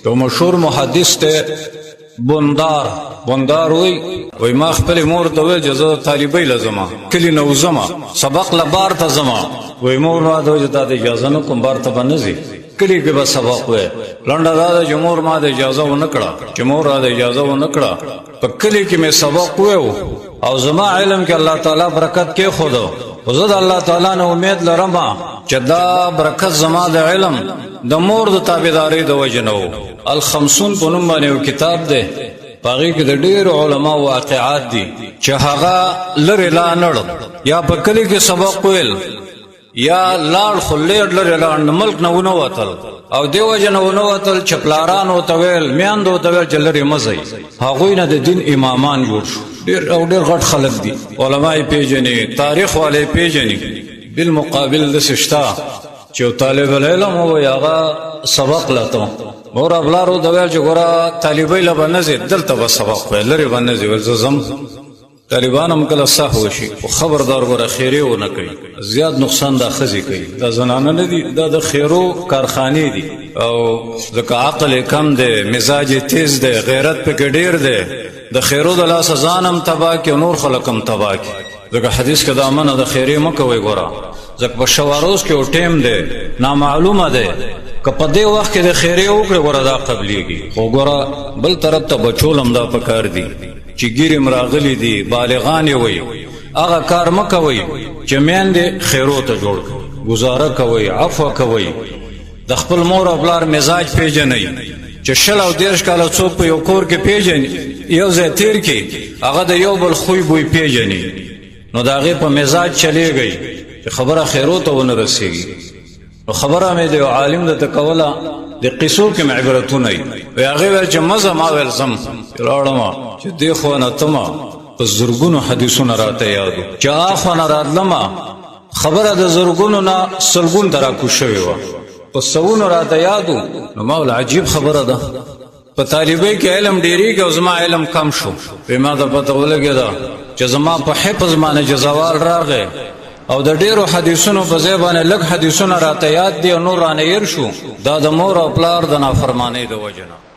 تو مشهور محدث ته بندار وی ما خپل مور ته وی جزو طالبای لازمه کلی نوزمه سبق لبار ته زما وی مور ما ته جدا د اجازه نو کوم بار ته بنځي کلی کې به سبق وی لنډه دا جمهور ما د اجازه و نکړه جمهور را د اجازه و نکړه په کلی کې مې سبق وی او زما علم کې الله تعالی برکت کې خودو وزد الله تعالی نه امید لرم چې دا برکت زما د علم د مور د تابعداري د وجنو الخمسون په نوم باندې کتاب دی پاغي کې د ډېر علما واقعات دي چې هغه لری لا نړ یا په کلی کې سبق ویل یا لاړ خلیر لری لا ملک نه ونه وتل او دیو جنو نو وتل چپلاران او تویل میاندو تویل جلری مزي هغه نه د دین امامان جوړ شو ډېر او ډېر غټ خلک دي علماي پیژني تاریخ والے پیژني بالمقابل د سشتا چې طالب العلم او هغه سبق لته اور ابلارو دویل چې ګوره طالبای لبنځي دلته به سبق ویل لري باندې ورزم طالبان هم کله صح وشي او خبردار ګوره خیره و نه کوي زیات نقصان د خزي کوي دا زنانه نه دي دا د خیرو کارخانه دي او ځکه عقل کم دی مزاج تیز دی غیرت په ډیر دی د خیرو د لاس ځانم تبا کې نور خلقم تبا کې ځکه حدیث کې دا منه د خیره مکوي ګوره ځکه په شواروز کې او ټیم دی نامعلومه دی که په دې وخت کې د خیره وکړه ګوره دا قبليږي خو ګوره بل طرف ته بچولم دا پکار دی چې ګیرم راغلي دي بالغان وي هغه کار مکوي چې میندې خیرو ته جوړ گزاره کوي عفو کوي د خپل مور او بلار مزاج پیژنئ چې شل او دیرش کاله څوک په یو کور کې پیژني یو ځای تیر کې هغه د یو بل خوې بوی پیژني نو دا هغه په مزاج چلیږي چې خبره خیرو ته ونه رسیږي نو خبره مې د عالم د تکوله د قصو کې عبرتونه وي هغه ول چې مزه ما ول سم راړم چې دی خو نه تما په زرګونو حدیثونه راته یادو چې اخو نه راتلما خبره د زرګونو نه سلګون درا کو شوی و په سونو راته یادو نو مولا عجیب خبره ده په طالبای کې علم ډیری کې او زما علم کم شو په ما د پته ولګی دا چې زما په حفظ باندې جزوال راغی او د ډیرو حدیثونو په ځای باندې لږ حدیثونه راته یاد دي او نور رانه ير شو دا د مور او پلار د نافرمانی د وجنه